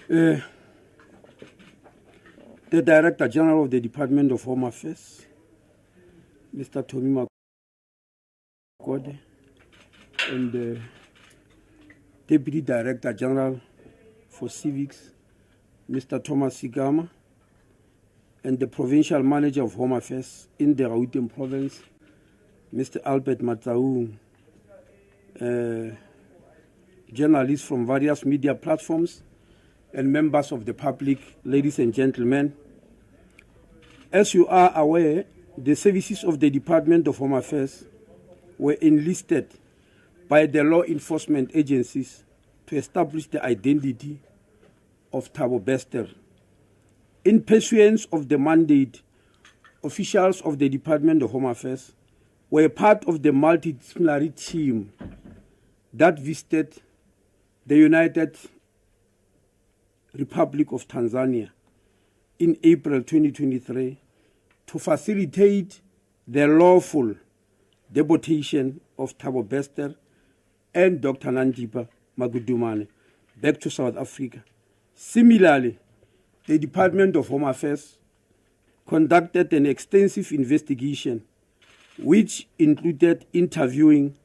The Director General of the Department of Home Affairs, Mr. Tommy Makode, and the Deputy Director General for Civics, Mr. Thomas Sigama, and the Provincial Manager of Home Affairs in the Revoking Province, Mr. Albert Matsaung, journalists from various media platforms, and members of the public, ladies and gentlemen. As you are aware, the services of the Department of Home Affairs were enlisted by the law enforcement agencies to establish the identity of Thabo Bester. In pursuance of the mandate, officials of the Department of Home Affairs were part of the multidisciplinary team that visited the United Republic of Tanzania in April 2023 to facilitate the lawful deportation of Thabo Bester and Dr. Nandipha back to South Africa. Similarly, the Department of Home Affairs conducted an extensive investigation which included interviewing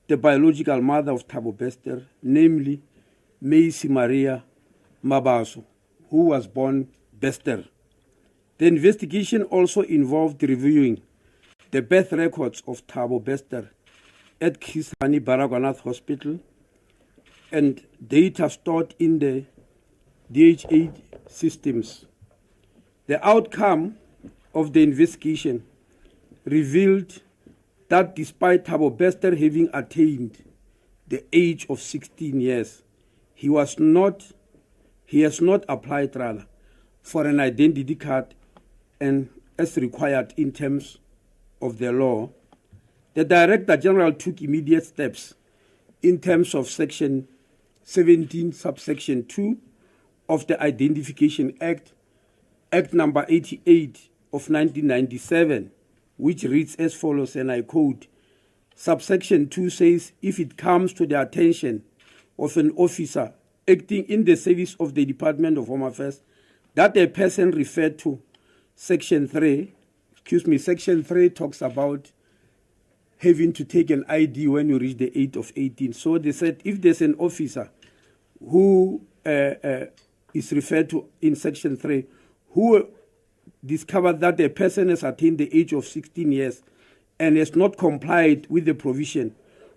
the biological mother of Thabo Bester, namely Macy Maria Mabaso, who was born Bester. The investigation also involved reviewing the birth records of Thabo Bester at Chris Hani Baragwanath Hospital and data stored in the DHA systems. The outcome of the investigation revealed that despite Thabo Bester having attained the age of 16 years, he has not applied for an identity card, and as required in terms of the law, the Director General took immediate steps in terms of Section 17, subsection 2 of the Identification Act, Act number 88 of 1997, which reads as follows, and I quote, subsection 2 says, if it comes to the attention of an officer acting in the service of the Department of Home Affairs that a person referred to, Section 3 talks about having to take an ID when you reach the age of 18. So they said if there's an officer who is referred to in Section 3 who discovered that a person has attained the age of 16 years and has not complied with the provision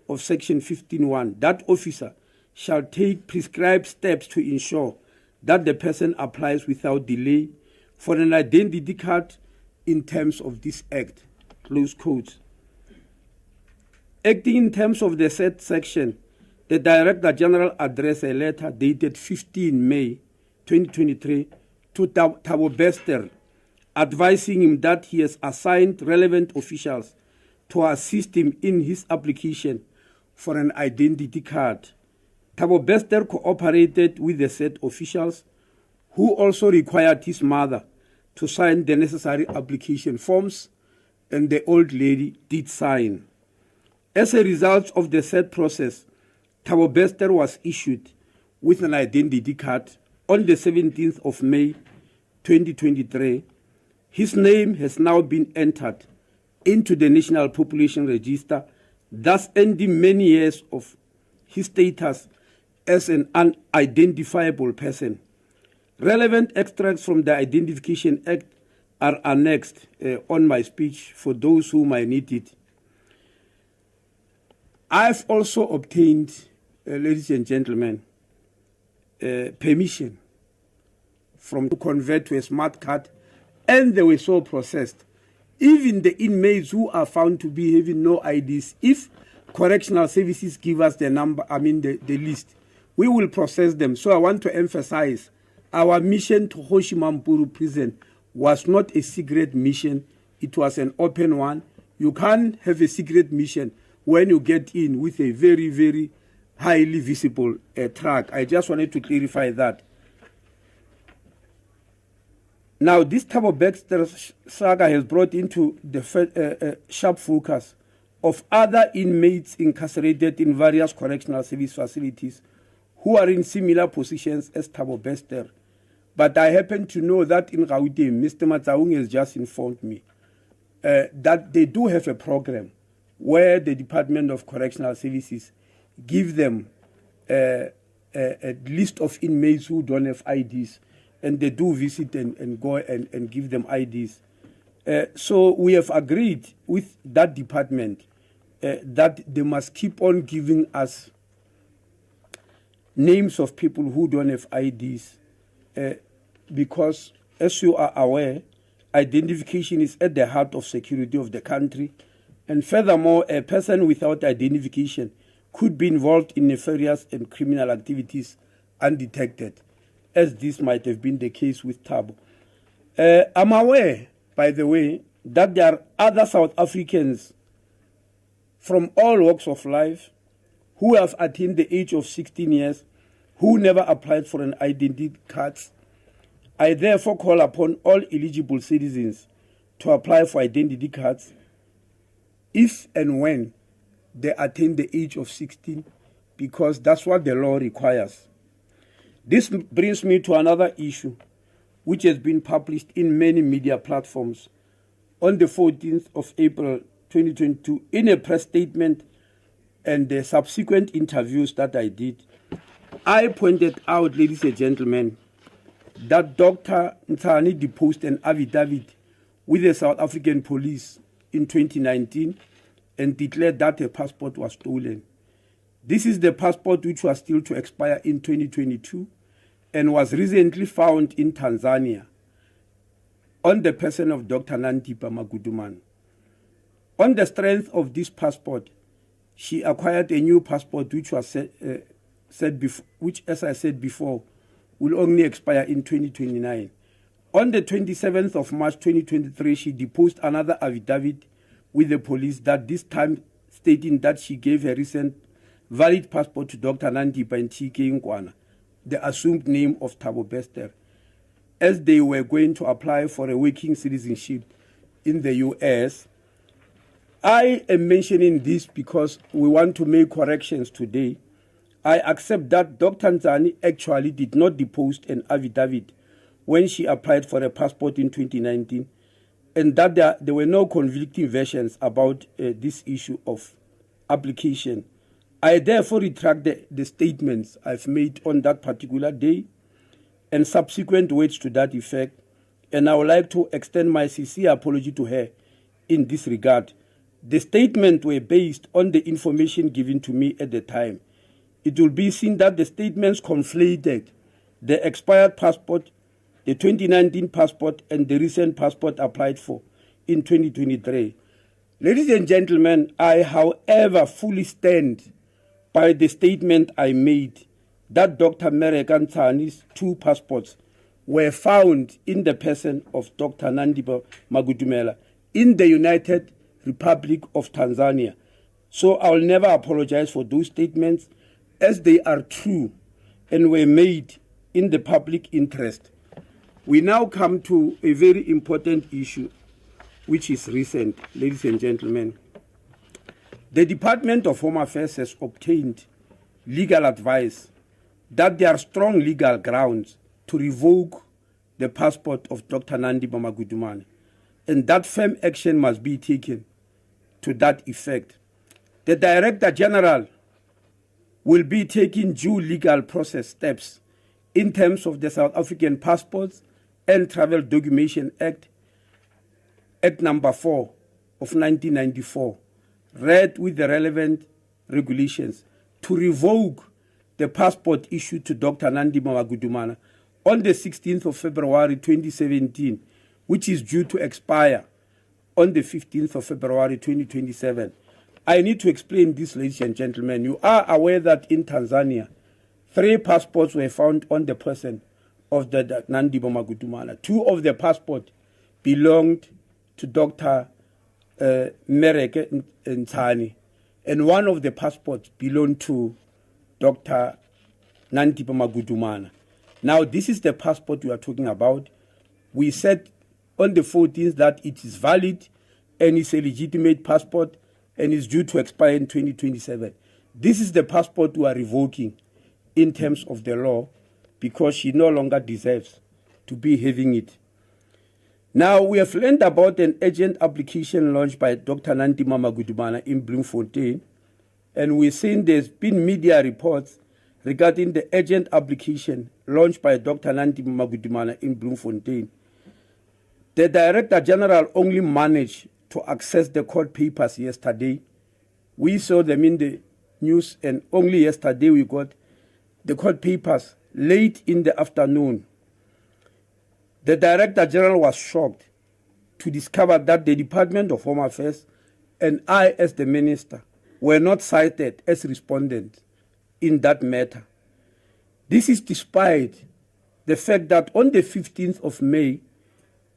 of Section 15.1, that officer shall take prescribed steps to ensure that the person applies without delay for an identity card in terms of this Act, close quotes. Acting in terms of the said section, the Director General addressed a letter dated 15 May 2023 to Thabo Bester, advising him that he has assigned relevant officials to assist him in his application for an identity card. Thabo Bester cooperated with the said officials, who also required his mother to sign the necessary application forms, and the old lady did sign. As a result of the said process, Thabo Bester was issued with an identity card on the 17th of May 2023. His name has now been entered into the National Population Register, thus ending many years of his status as an unidentifiable person. Relevant extracts from the Identification Act are annexed on my speech for those who might need it. I've also obtained, ladies and gentlemen, permission to convert to a smart card, and they were so processed. Even the inmates who are found to be having no IDs, if correctional services give us the number, the list, we will process them. So I want to emphasize, our mission to Hoshimampuru prison was not a secret mission. It was an open one. You can't have a secret mission when you get in with a very, very highly visible track. I just wanted to clarify that. Now, this Thabo Bester saga has brought into the sharp focus of other inmates incarcerated in various correctional service facilities who are in similar positions as Thabo Bester. But I happen to know that in Gauteng, Mr. Matsaung has just informed me that they do have a program where the Department of Correctional Services give them a list of inmates who don't have IDs, and they do visit and go and give them IDs. So we have agreed with that department that they must keep on giving us names of people who don't have IDs, because, as you are aware, identification is at the heart of security of the country, and furthermore, a person without identification could be involved in nefarious and criminal activities undetected, as this might have been the case with Thabo. I'm aware, by the way, that there are other South Africans from all walks of life who have attained the age of 16 years, who never applied for an identity card. I therefore call upon all eligible citizens to apply for identity cards if and when they attain the age of 16, because that's what the law requires. This brings me to another issue which has been published in many media platforms. On the 14th of April 2022, in a press statement and the subsequent interviews that I did, I pointed out, ladies and gentlemen, that Dr. Ntani deposed an affidavit with the South African police in 2019 and declared that a passport was stolen. This is the passport which was still to expire in 2022 and was recently found in Tanzania on the person of Dr. Nandipha Magudumane. On the strength of this passport, she acquired a new passport which was which, as I said before, will only expire in 2029. On the 27th of March 2023, she deposed another affidavit with the police, that this time stating that she gave a recent valid passport to Dr. Nandipha and T.K. Nkwana, the assumed name of Thabo Bester, as they were going to apply for a working citizenship in the US. I am mentioning this because we want to make corrections today. I accept that Dr. Nzani actually did not depose an affidavit when she applied for a passport in 2019, and that there were no conflicting versions about this issue of application. I therefore retract the statements I've made on that particular day and subsequent words to that effect, and I would like to extend my sincere apology to her in this regard. The statements were based on the information given to me at the time. It will be seen that the statements conflated the expired passport, the 2019 passport, and the recent passport applied for in 2023. Ladies and gentlemen, I, however, fully stand by the statement I made that Dr. Mereka Ntani's two passports were found in the person of Dr. Nandipha Magudumane in the United Republic of Tanzania. So I will never apologize for those statements, as they are true and were made in the public interest. We now come to a very important issue, which is recent, ladies and gentlemen. The Department of Home Affairs has obtained legal advice that there are strong legal grounds to revoke the passport of Dr. Nandipha Magudumane, and that firm action must be taken to that effect. The Director General will be taking due legal process steps in terms of the South African Passports and Travel Documentation Act, Act number 4 of 1994, read with the relevant regulations, to revoke the passport issued to Dr. Nandipha Magudumane on the 16th of February 2017, which is due to expire on the 15th of February 2027. I need to explain this, ladies and gentlemen. You are aware that in Tanzania, 3 passports were found on the person of the Nandipha Magudumane. 2 of the passports belonged to Dr. Mereka Ntani, and 1 of the passports belonged to Dr. Nandipha Magudumane. Now, this is the passport we are talking about. We said on the 14th that it is valid and it's a legitimate passport and is due to expire in 2027. This is the passport we are revoking. in terms of the law, because she no longer deserves to be having it. Now, we have learned about an urgent application launched by Dr. Nandipha Magudumane in Bloemfontein, and we've seen there's been media reports regarding the urgent application launched by Dr. Nandipha Magudumane in Bloemfontein. The Director General only managed to access the court papers yesterday. We saw them in the news, and only yesterday we got the court papers late in the afternoon. The Director General was shocked to discover that the Department of Home Affairs and I, as the Minister, were not cited as respondents in that matter. This is despite the fact that on the 15th of May,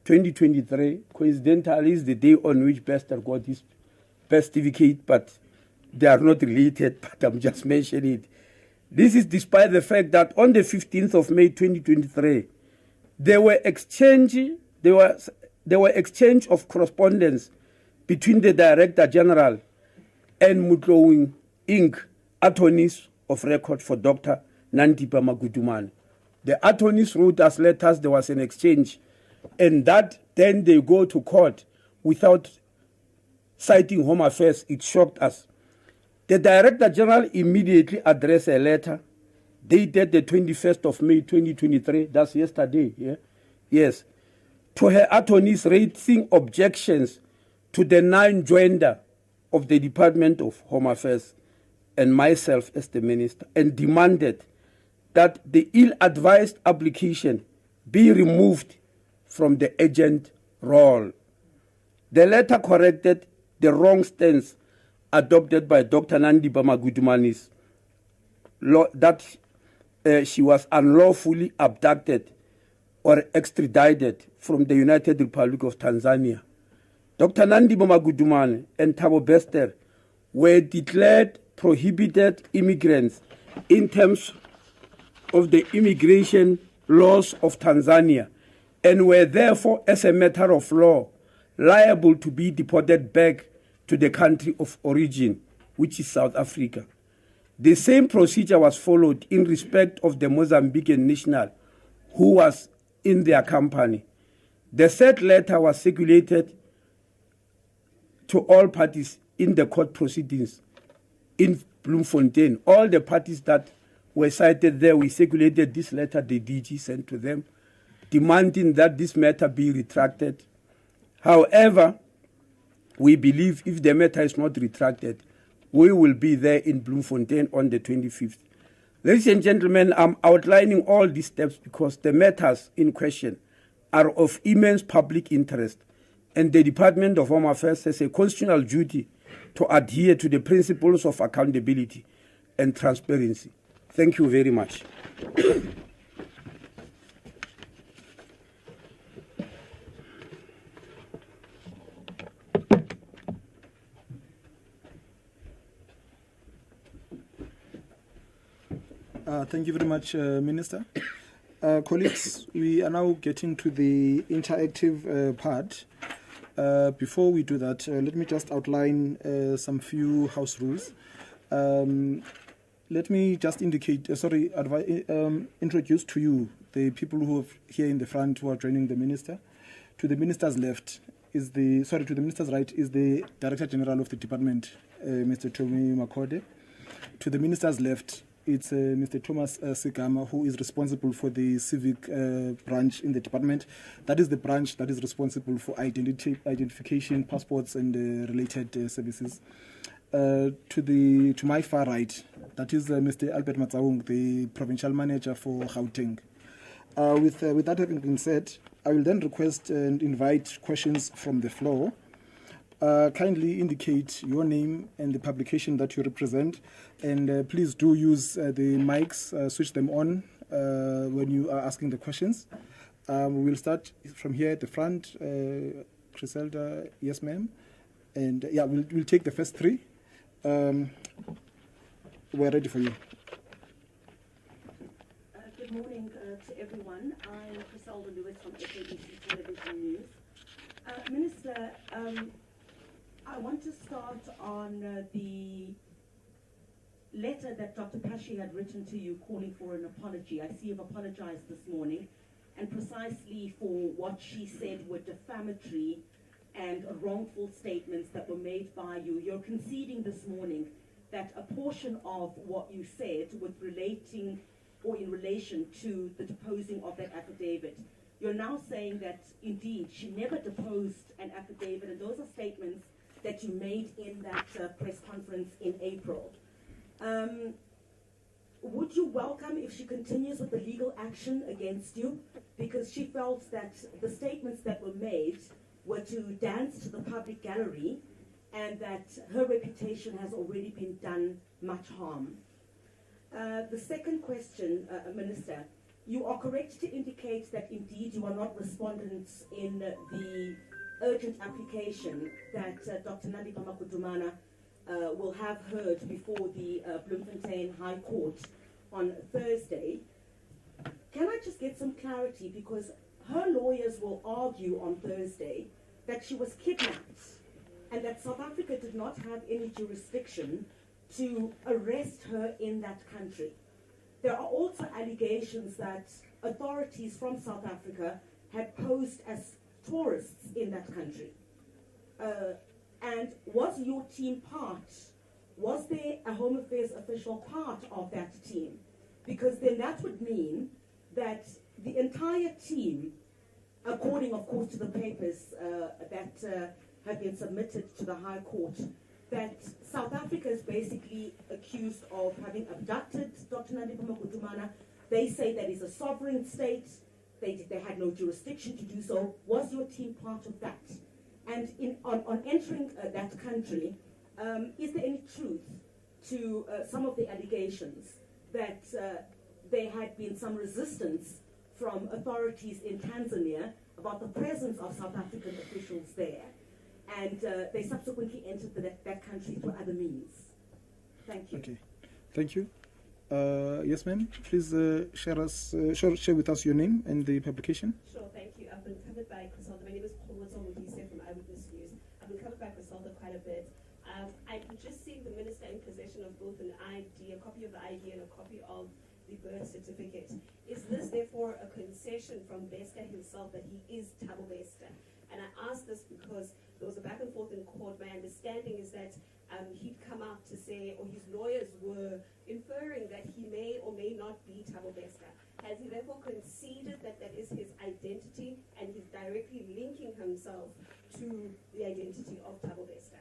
2023, coincidentally is the day on which Bester got his birth certificate, but they are not related, but I'm just mentioning it. This is despite the fact that on the 15th of May, 2023, there were exchange of correspondence between the Director General and Mutlowing Inc., attorneys of record for Dr. Nandipha Magudumane. The attorneys wrote us letters, there was an exchange, and that then they go to court without citing Home Affairs. It shocked us. The Director General immediately addressed a letter dated the 21st of May 2023, that's yesterday, yeah? Yes, to her attorneys raising objections to the non-joinder of the Department of Home Affairs and myself as the Minister, and demanded that the ill-advised application be removed from the urgent role. The letter corrected the wrong stance adopted by Dr. Nandipha Magudumane's that she was unlawfully abducted or extradited from the United Republic of Tanzania. Dr. Nandipha Magudumane and Thabo Bester were declared prohibited immigrants in terms of the immigration laws of Tanzania, and were therefore, as a matter of law, liable to be deported back to the country of origin, which is South Africa. The same procedure was followed in respect of the Mozambican national who was in their company. The said letter was circulated to all parties in the court proceedings in Bloemfontein. All the parties that were cited there, we circulated this letter the DG sent to them, demanding that this matter be retracted. However, we believe if the matter is not retracted, we will be there in Bloemfontein on the 25th. Ladies and gentlemen, I'm outlining all these steps because the matters in question are of immense public interest, and the Department of Home Affairs has a constitutional duty to adhere to the principles of accountability and transparency. Thank you very much. Thank you very much, Minister. Colleagues, we are now getting to the interactive part. Before we do that, let me just outline some few house rules. Let me just indicate, introduce to you the people who are here in the front who are joining the Minister. To the Minister's left is to the Minister's right is the Director General of the Department, Mr. Tommy Makode. To the Minister's left, it's Mr. Thomas Sigama, who is responsible for the civic branch in the department. That is the branch that is responsible for identification, passports, and related services. To my far right, that is Mr. Albert Matsaung, the provincial manager for Gauteng. With that having been said, I will then request and invite questions from the floor. Kindly indicate your name and the publication that you represent, and please do use the mics, switch them on when you are asking the questions. We will start from here at the front. Griselda, yes ma'am. And yeah, we'll take the first three. We're ready for you. Good morning to everyone. I'm Griselda Lewis from SABC Television News. Minister, I want to start on the letter that Dr. Pashi had written to you calling for an apology. I see you've apologized this morning, and precisely for what she said were defamatory and wrongful statements that were made by you. You're conceding this morning that a portion of what you said was relating or in relation to the deposing of that affidavit. You're now saying that indeed she never deposed an affidavit, and those are statements that you made in that press conference in April. Would you welcome if she continues with the legal action against you? Because she felt that the statements that were made were to dance to the public gallery, and that her reputation has already been done much harm. The second question, Minister, you are correct to indicate that indeed you are not respondents in the urgent application that Dr. Nandipha Makudumana will have heard before the Bloemfontein High Court on Thursday. Can I just get some clarity, because her lawyers will argue on Thursday that she was kidnapped and that South Africa did not have any jurisdiction to arrest her in that country. There are also allegations that authorities from South Africa had posed as tourists in that country. And was your team part? Was there a Home Affairs official part of that team? Because then that would mean that the entire team, according, of course, to the papers that have been submitted to the High Court, that South Africa is basically accused of having abducted Dr. Nandipha Makudumana. They say that is a sovereign state. They had no jurisdiction to do so. Was your team part of that? And on entering that country, is there any truth to some of the allegations that there had been some resistance from authorities in Tanzania about the presence of South African officials there, and they subsequently entered that country through other means? Thank you. Okay, thank you. Yes, ma'am. Please share with us your name and the publication. Sure, thank you. I've been covered by Griselda. My name is Mudise from Eyewitness News. I've been covered by Griselda quite a bit. I'm just seeing the minister in possession of both an ID, a copy of the ID, and a copy of the birth certificate. Is this therefore a concession from Bester himself that he is Thabo Bester? And I ask this because there was a back and forth in court. My understanding is that he'd come out to say, or his lawyers were inferring that he may or may not be Thabo Bester. Has he therefore conceded that that is his identity, and he's directly linking himself to the identity of Thabo Bester?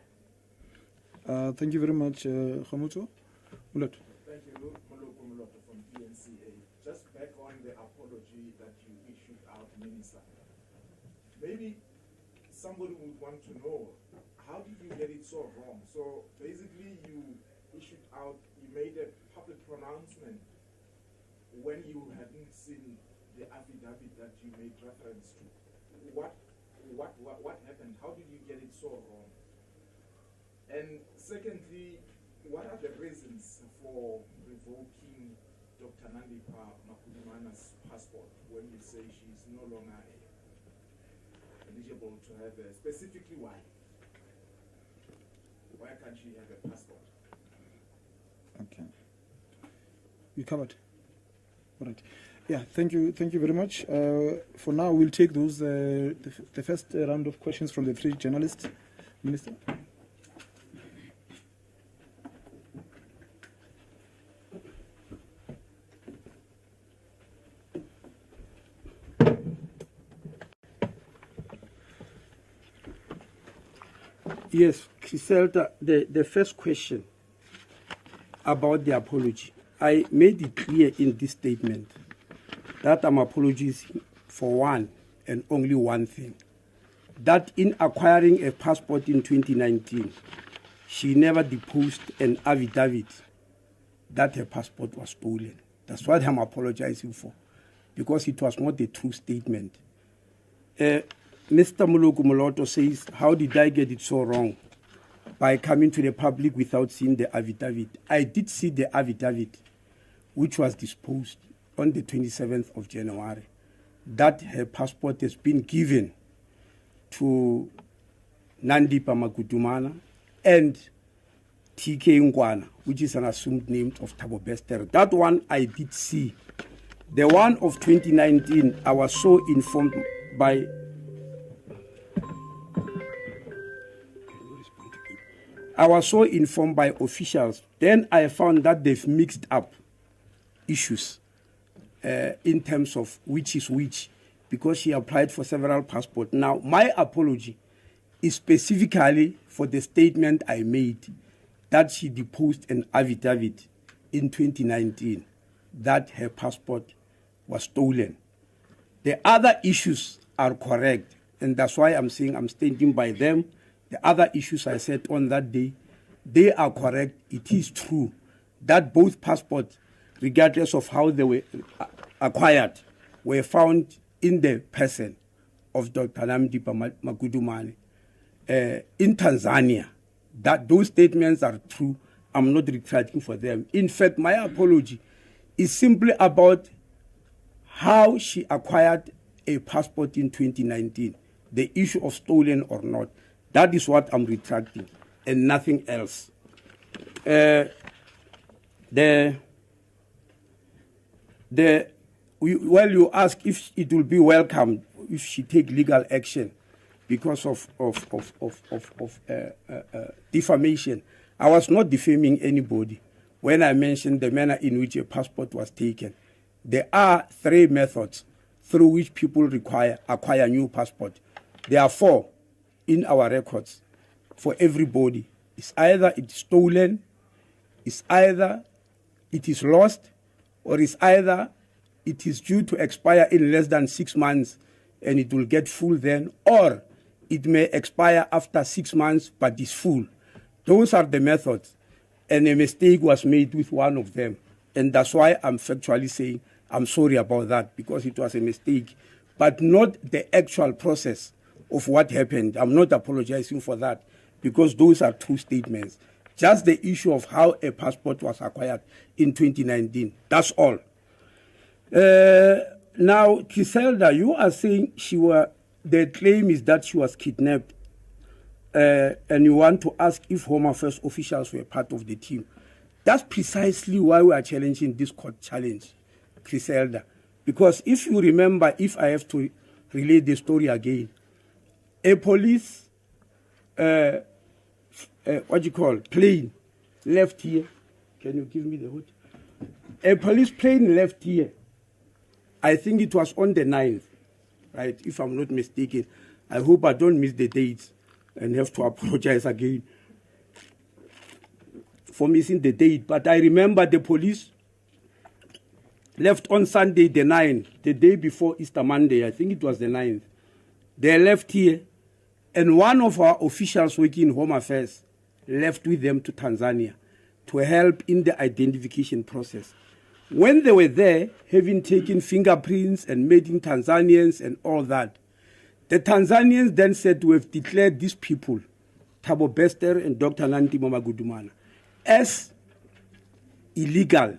Thank you very much, Khamuto. Mulat. Thank you, Moloto from PNCA. Just back on the apology that you issued out, Minister. Maybe somebody would want to know, how did you get it so wrong? So basically you issued out, you made a public pronouncement when you hadn't seen the affidavit that you made reference to. What happened? How did you get it so wrong? And secondly, what are the reasons for revoking Dr. Nandipha Makudumana's passport when you say she's no longer eligible to have a, specifically why? Why can't she have a passport? Okay. You covered. All right. Yeah, thank you very much. For now, we'll take those the first round of questions from the three journalists. Minister. Yes, Griselda, the first question about the apology. I made it clear in this statement that I'm apologizing for one and only one thing. That in acquiring a passport in 2019, she never deposed an affidavit that her passport was stolen. That's what I'm apologizing for, because it was not a true statement. Mr. Moloto says, how did I get it so wrong? By coming to the public without seeing the affidavit. I did see the affidavit, which was disposed on the 27th of January, that her passport has been given to Nandipha Makudumana and TK Nkwana, which is an assumed name of Thabo Bester. That one I did see. The one of 2019, I was so informed by officials. Then I found that they've mixed up issues in terms of which is which, because she applied for several passports. Now, my apology is specifically for the statement I made that she deposed an affidavit in 2019 that her passport was stolen. The other issues are correct, and that's why I'm saying I'm standing by them. The other issues I said on that day, they are correct. It is true that both passports, regardless of how they were acquired, were found in the person of Dr. Nandipha Magudumane in Tanzania. That those statements are true. I'm not retracting for them. In fact, my apology is simply about how she acquired a passport in 2019. The issue of stolen or not. That is what I'm retracting and nothing else. You ask if it will be welcome if she take legal action because of defamation. I was not defaming anybody when I mentioned the manner in which a passport was taken. There are 3 methods through which people acquire new passport. There are 4 in our records for everybody. It's either it's stolen, it's either it is lost, or it's either it is due to expire in less than 6 months and it will get full then, or it may expire after 6 months but is full. Those are the methods, and a mistake was made with one of them. And that's why I'm factually saying I'm sorry about that, because it was a mistake, but not the actual process of what happened. I'm not apologizing for that, because those are true statements. Just the issue of how a passport was acquired in 2019. That's all. Now, Griselda, you are saying the claim is that she was kidnapped, and you want to ask if Home Affairs officials were part of the team. That's precisely why we are challenging this court challenge, Griselda. Because if you remember, if I have to relay the story again, a police, plane left here. Can you give me the hood? A police plane left here. I think it was on the 9th, right? If I'm not mistaken. I hope I don't miss the dates and have to apologize again for missing the date. But I remember the police left on Sunday the 9th, the day before Easter Monday. I think it was the 9th. They left here, and one of our officials working in Home Affairs left with them to Tanzania to help in the identification process. When they were there, having taken fingerprints and meeting Tanzanians and all that, the Tanzanians then said, we have declared these people, Thabo Bester and Dr. Nandipha Magudumane, as illegal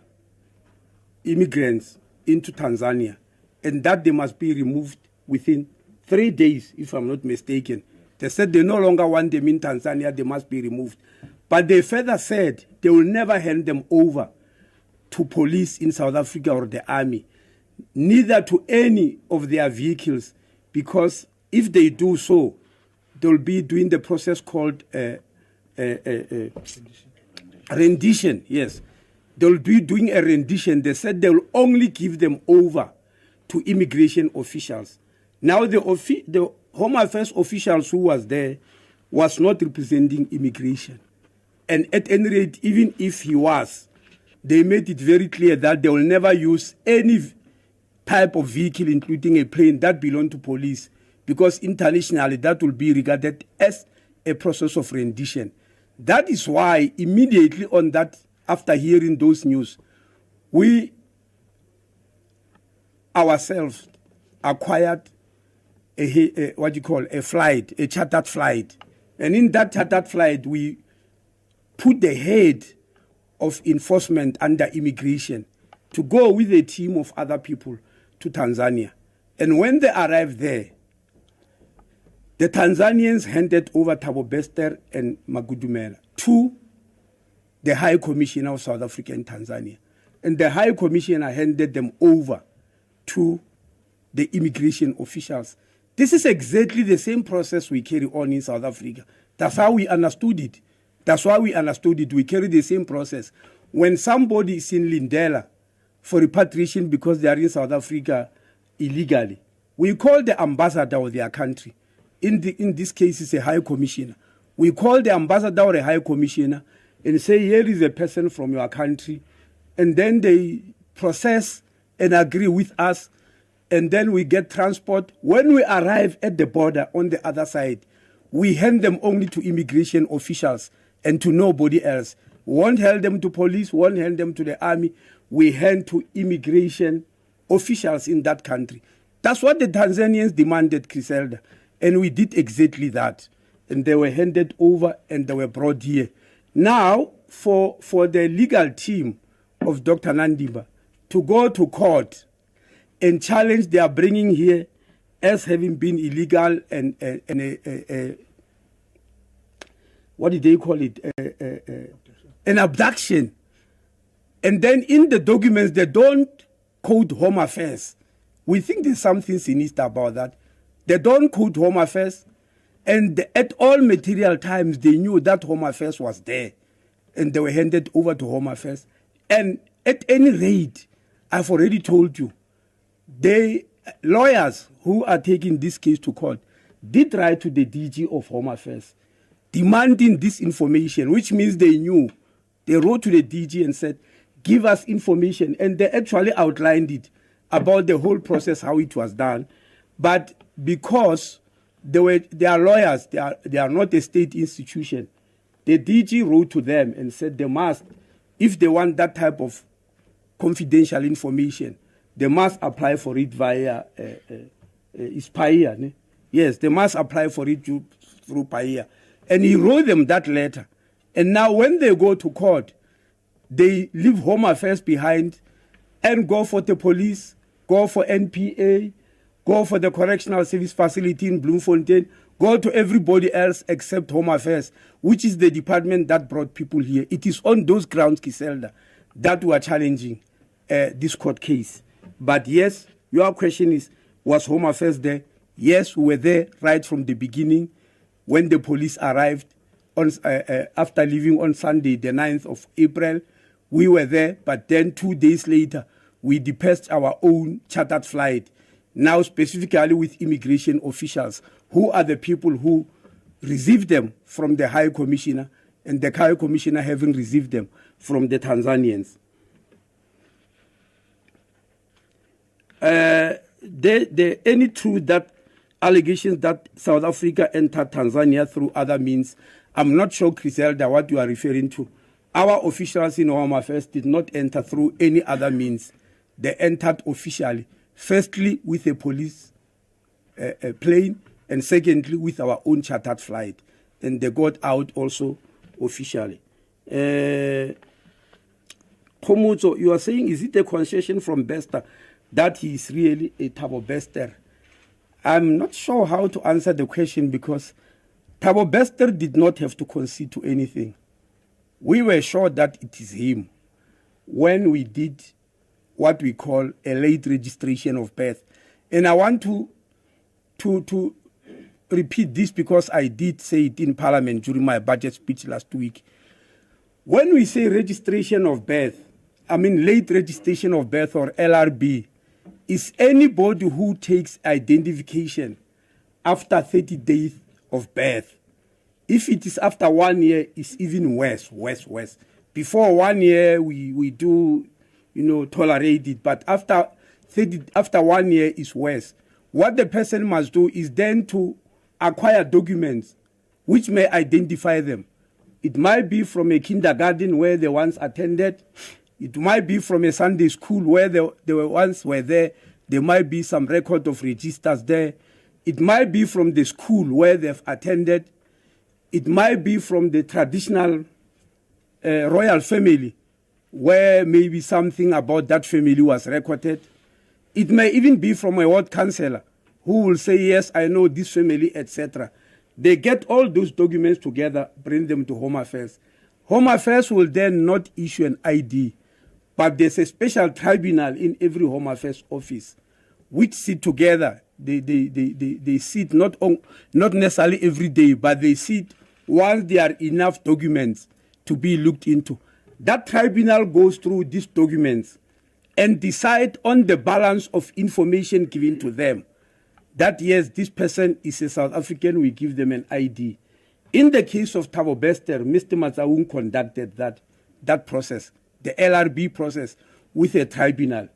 immigrants into Tanzania, and that they must be removed within 3 days, if I'm not mistaken. They said they no longer want them in Tanzania, they must be removed. But they further said they will never hand them over to police in South Africa or the army, neither to any of their vehicles, because if they do so, they'll be doing the process called rendition. Yes, they'll be doing a rendition. They said they will only give them over to immigration officials. Now, the Home Affairs officials who was there was not representing immigration. And at any rate, even if he was, they made it very clear that they will never use any type of vehicle, including a plane, that belong to police, because internationally that will be regarded as a process of rendition. That is why immediately on that, after hearing those news, we ourselves acquired a flight, a chartered flight. And in that chartered flight, we put the head of enforcement under immigration to go with a team of other people to Tanzania. And when they arrived there, the Tanzanians handed over Thabo Bester and Magudumane to the High Commissioner of South Africa in Tanzania. And the High Commissioner handed them over to the immigration officials. This is exactly the same process we carry on in South Africa. That's how we understood it. That's why we understood it. We carry the same process. When somebody is in Lindela for repatriation because they are in South Africa illegally, we call the ambassador of their country. In this case, it's a high commissioner. We call the ambassador or a high commissioner and say, here is a person from your country. And then they process and agree with us. And then we get transport. When we arrive at the border on the other side, we hand them only to immigration officials and to nobody else. We won't hand them to police, we won't hand them to the army. We hand to immigration officials in that country. That's what the Tanzanians demanded, Griselda. And we did exactly that. And they were handed over and they were brought here. Now, for the legal team of Dr. Nandipha to go to court and challenge their bringing here as having been illegal and what did they call it? An abduction. And then in the documents, they don't quote Home Affairs. We think there's something sinister about that. They don't quote Home Affairs. And at all material times, they knew that Home Affairs was there. And they were handed over to Home Affairs. And at any rate, I've already told you, the lawyers who are taking this case to court did write to the DG of Home Affairs demanding this information, which means they knew. They wrote to the DG and said, give us information. And they actually outlined it about the whole process, how it was done. But because they are lawyers, they are not a state institution, the DG wrote to them and said they must, if they want that type of confidential information, they must apply for it via PAIA. Yes, they must apply for it through PAIA. And he wrote them that letter. And now when they go to court, they leave Home Affairs behind and go for the police, go for NPA, go for the correctional service facility in Bloemfontein, go to everybody else except Home Affairs, which is the department that brought people here. It is on those grounds, Griselda, that we are challenging this court case. But yes, your question is, was Home Affairs there? Yes, we were there right from the beginning when the police arrived on, after leaving on Sunday, the 9th of April. We were there, but then 2 days later, we dispatched our own chartered flight, now specifically with immigration officials, who are the people who received them from the High Commissioner, and the High Commissioner having received them from the Tanzanians. Any truth that allegations that South Africa entered Tanzania through other means, I'm not sure, Griselda, what you are referring to. Our officials in Home Affairs did not enter through any other means. They entered officially, firstly with a police plane, and secondly with our own chartered flight. And they got out also officially. Khomotso, you are saying, is it a concession from Bester that he is really a Thabo Bester? I'm not sure how to answer the question because Thabo Bester did not have to concede to anything. We were sure that it is him when we did what we call a late registration of birth. And I want to repeat this because I did say it in Parliament during my budget speech last week. When we say registration of birth, I mean late registration of birth or LRB, is anybody who takes identification after 30 days of birth. If it is after 1 year, it's even worse. Before 1 year, we do, tolerate it. But after 1 year, it's worse. What the person must do is then to acquire documents which may identify them. It might be from a kindergarten where they once attended. It might be from a Sunday school where they once were there. There might be some record of registers there. It might be from the school where they've attended. It might be from the traditional royal family where maybe something about that family was recorded. It may even be from a ward councillor who will say, yes, I know this family, etc. They get all those documents together, bring them to Home Affairs. Home Affairs will then not issue an ID, but there's a special tribunal in every Home Affairs office which sit together. They sit not necessarily every day, but they sit once there are enough documents to be looked into. That tribunal goes through these documents and decide on the balance of information given to them. That yes, this person is a South African, we give them an ID. In the case of Thabo Bester, Mr. Matsaung conducted that process, the LRB process, with a tribunal.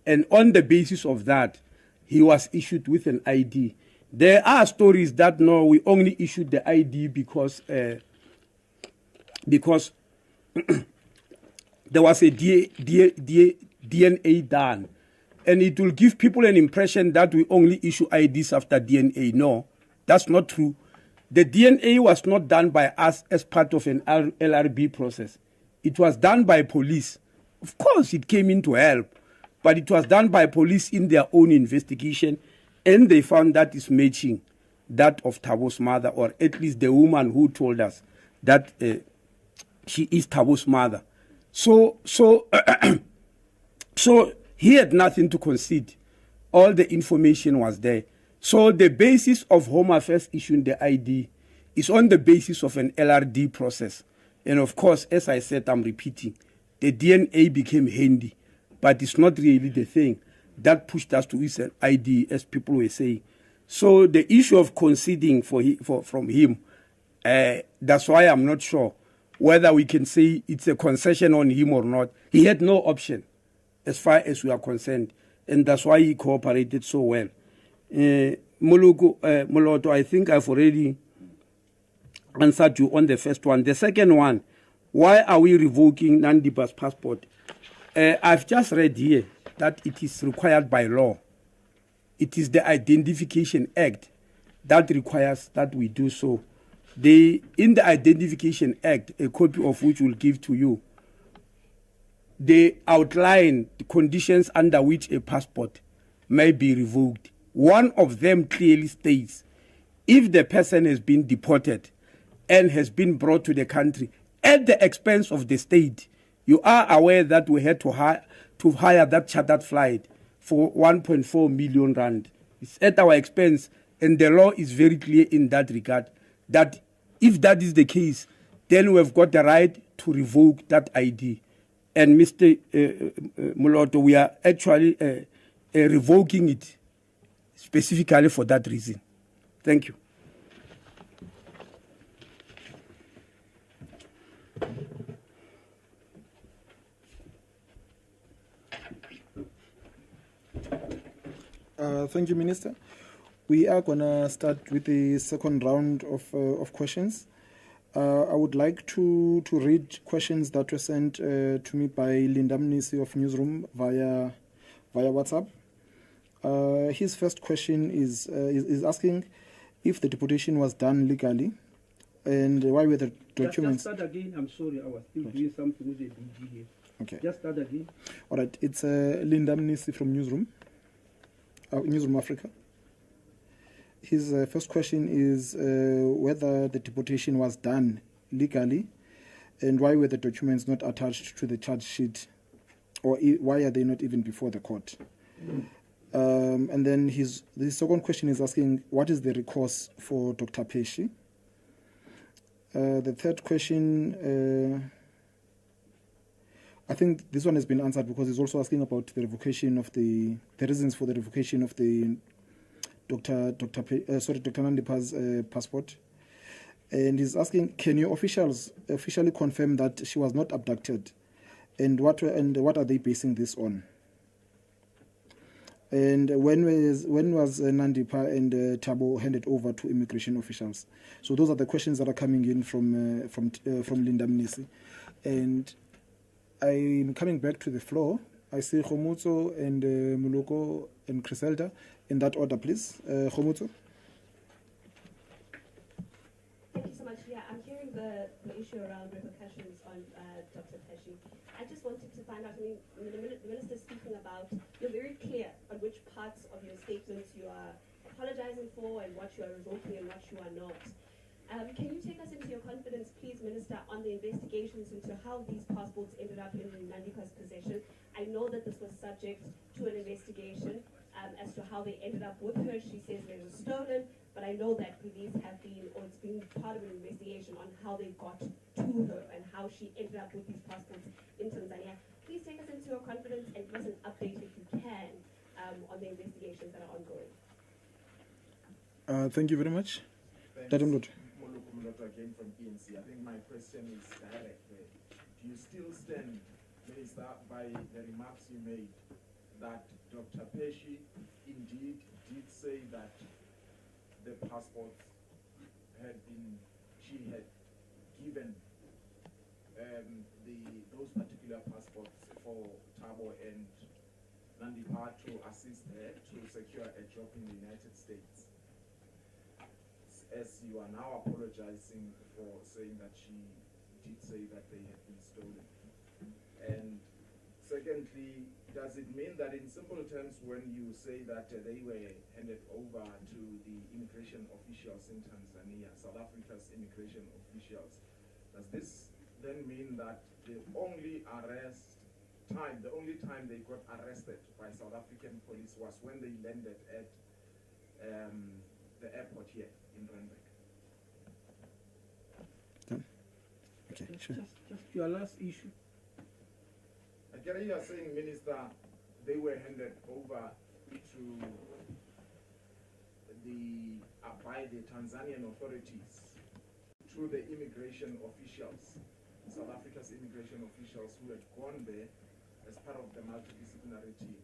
And on the basis of that, he was issued with an ID. There are stories that no, we only issued the ID because there was a DNA done. And it will give people an impression that we only issue IDs after DNA. No, that's not true. The DNA was not done by us as part of an LRB process. It was done by police. Of course, it came in to help, but it was done by police in their own investigation, and they found that is matching that of Thabo's mother, or at least the woman who told us that she is Thabo's mother. So he had nothing to concede. All the information was there. So the basis of Home Affairs issuing the ID is on the basis of an LRD process. And of course, as I said, I'm repeating, the DNA became handy, but it's not really the thing that pushed us to use an ID, as people were saying. So the issue of conceding from him, that's why I'm not sure whether we can say it's a concession on him or not. He had no option as far as we are concerned, and that's why he cooperated so well. Moloto, I think I've already answered you on the first one. The second one, why are we revoking Nandipha's passport? I've just read here that it is required by law. It is the Identification Act that requires that we do so. In the Identification Act, a copy of which we'll give to you, they outline the conditions under which a passport may be revoked. One of them clearly states, if the person has been deported and has been brought to the country at the expense of the state. You are aware that we had to hire that chartered flight for 1.4 million rand. It's at our expense, and the law is very clear in that regard, that if that is the case, then we've got the right to revoke that ID. And Mr. Moloto, we are actually revoking it specifically for that reason. Thank you. Thank you, Minister. We are going to start with the second round of questions. I would like to read questions that were sent to me by Linda Mnisi of Newsroom via WhatsApp. His first question is asking if the deportation was done legally and why were the documents... Just start again. I'm sorry, I was still doing something with the DG here. Okay. Just start again. All right. It's Linda Mnisi from Newsroom Africa. His first question is whether the deportation was done legally and why were the documents not attached to the charge sheet, or why are they not even before the court? And then the second question is asking what is the recourse for Dr. Pesci? The third question, I think this one has been answered because he's also asking about the revocation of the reasons for the revocation of the Dr. Nandipha's passport. And he's asking, can your officials officially confirm that she was not abducted? And what are they basing this on? And when was Nandipha and Thabo handed over to immigration officials? So those are the questions that are coming in from Linda Mnisi. And I'm coming back to the floor. I see Khomutso and Muloko and Criselda. In that order, please. Khomutso. Thank you so much. Yeah, I'm hearing the issue around repercussions on Dr. Pesci. I just wanted to find out, the Minister speaking about, you're very clear on which parts of your statements you are apologizing for and what you are revoking and what you are not. Can you take us into your confidence, please, Minister on the investigations into how these passports ended up in Nandipha's possession. I know that this was subject to an investigation as to how they ended up with her. She says they were stolen, but I know that police have been, or it's been part of an investigation on how they got to her and how she ended up with these passports in Tanzania. Please take us into your confidence and give us an update if you can on the investigations that are ongoing. Thank you very much. Thanks. Moloto again from PNC. I think my question is direct there. Do you still stand, Minister, by the remarks you made that Dr. Pesci indeed did say that the passports she had given those particular passports for Thabo and Nandipha to assist her to secure a job in the United States? As you are now apologizing for saying that she did say that they had been stolen. And secondly, does it mean that in simple terms when you say that they were handed over to the immigration officials in Tanzania, South Africa's immigration officials, does this then mean that the only time they got arrested by South African police was when they landed at the airport here in Randburg? Okay, sure. Just your last issue. Again, you are saying, Minister, they were handed over to by the Tanzanian authorities through the immigration officials, South Africa's immigration officials who had gone there as part of the multidisciplinary team.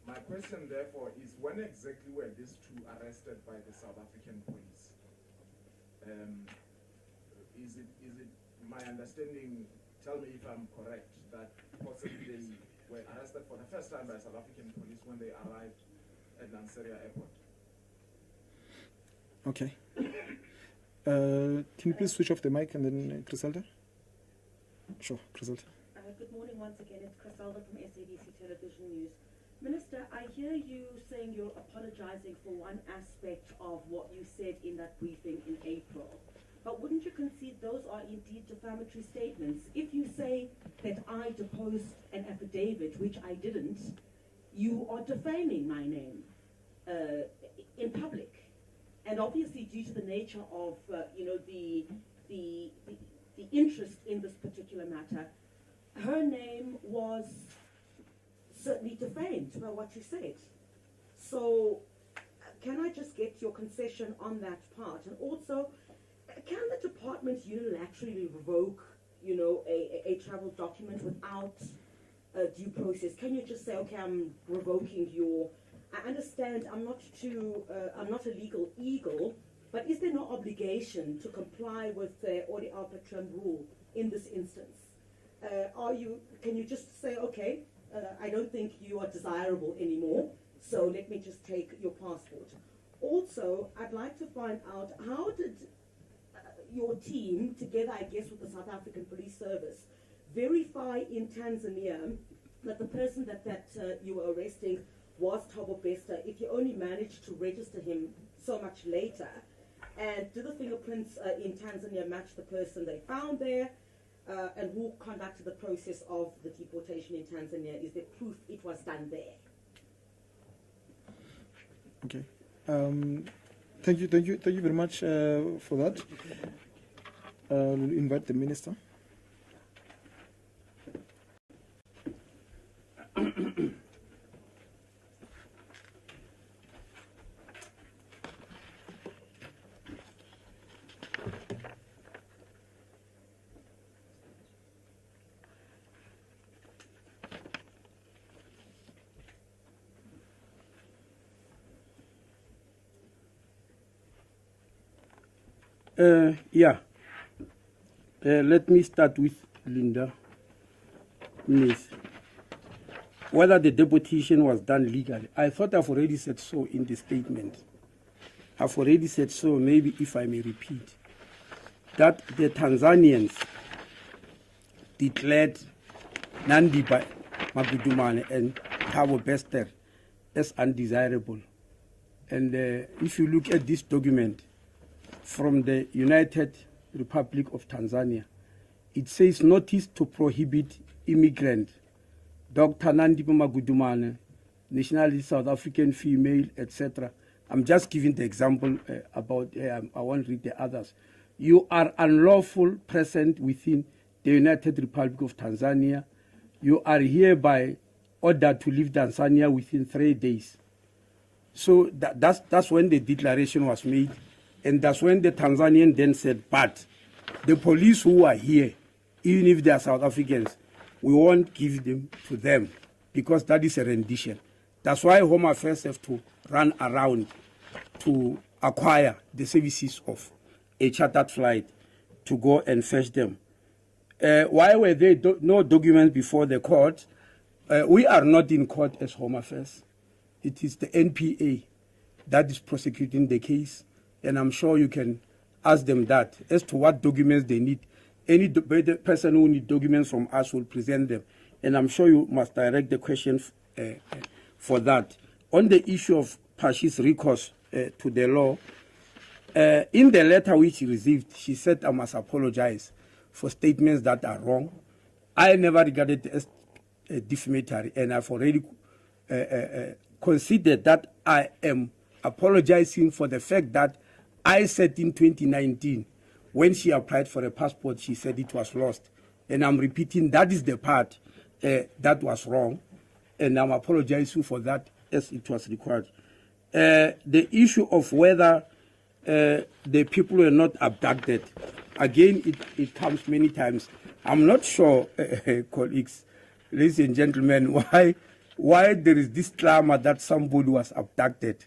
My question, therefore, is when exactly were these two arrested by the South African police? Is it my understanding, tell me if I'm correct, that possibly they were arrested for the first time by South African police when they arrived at Lanseria Airport? Okay. Can you please switch off the mic and then Griselda? Sure, Griselda. Good morning once again. It's Griselda from SABC Television News. Minister, I hear you saying you're apologizing for one aspect of what you said in that briefing in April. But wouldn't you concede those are indeed defamatory statements? If you say that I deposed an affidavit, which I didn't, you are defaming my name in public. And obviously, due to the nature of the interest in this particular matter, her name was certainly defamed by what you said. So, can I just get your concession on that part? And also, can the department unilaterally revoke, a travel document without due process? Can you just say, okay, I'm revoking your? I understand I'm not a legal eagle, but is there no obligation to comply with the Odi al Patron rule in this instance? Can you just say, okay, I don't think you are desirable anymore, so let me just take your passport? Also, I'd like to find out, how did your team, together I guess with the South African Police Service, verify in Tanzania that the person that you were arresting was Thabo Bester, if you only managed to register him so much later? And do the fingerprints in Tanzania match the person they found there? And who conducted the process of the deportation in Tanzania? Is there proof it was done there? Okay. Thank you very much for that. We'll invite the minister. Let me start with Linda. Miss, whether the deportation was done legally. I thought I've already said so in the statement. I've already said so, maybe if I may repeat, that the Tanzanians declared Nandipha Magudumane and Thabo Bester as undesirable. And if you look at this document from the United Republic of Tanzania. It says notice to prohibit immigrant, Dr. Nandipha Magudumane, nationality South African female, etc. I'm just giving the example about, I won't read the others. You are unlawful present within the United Republic of Tanzania. You are hereby ordered to leave Tanzania within 3 days. So that's when the declaration was made. And that's when the Tanzanian then said, but the police who are here, even if they are South Africans, we won't give them to them because that is a rendition. That's why Home Affairs have to run around to acquire the services of a chartered flight to go and fetch them. Why were there no documents before the court? We are not in court as Home Affairs. It is the NPA that is prosecuting the case, and I'm sure you can ask them that as to what documents they need. Any person who needs documents from us will present them, and I'm sure you must direct the question for that. On the issue of Pashi's recourse to the law, in the letter which she received, she said, I must apologize for statements that are wrong. I never regarded it as defamatory, and I've already considered that I am apologizing for the fact that I said in 2019, when she applied for a passport, she said it was lost. And I'm repeating, that is the part that was wrong, and I'm apologizing for that as it was required. The issue of whether the people were not abducted, again, it comes many times. I'm not sure, colleagues, ladies and gentlemen, why there is this clamor that somebody was abducted,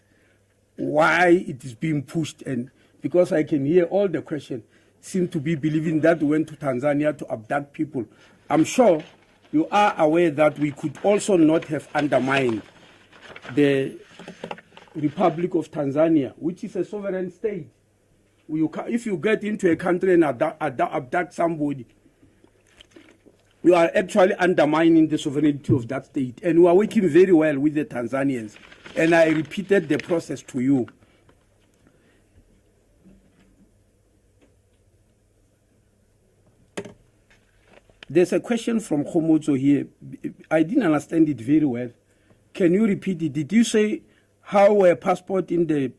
why it is being pushed, and because I can hear all the questions seem to be believing that we went to Tanzania to abduct people. I'm sure you are aware that we could also not have undermined the Republic of Tanzania, which is a sovereign state. If you get into a country and abduct somebody, you are actually undermining the sovereignty of that state. And we are working very well with the Tanzanians. And I repeated the process to you. There's a question from Khomozo here. I didn't understand it very well. Can you repeat it? Did you say how a passport in the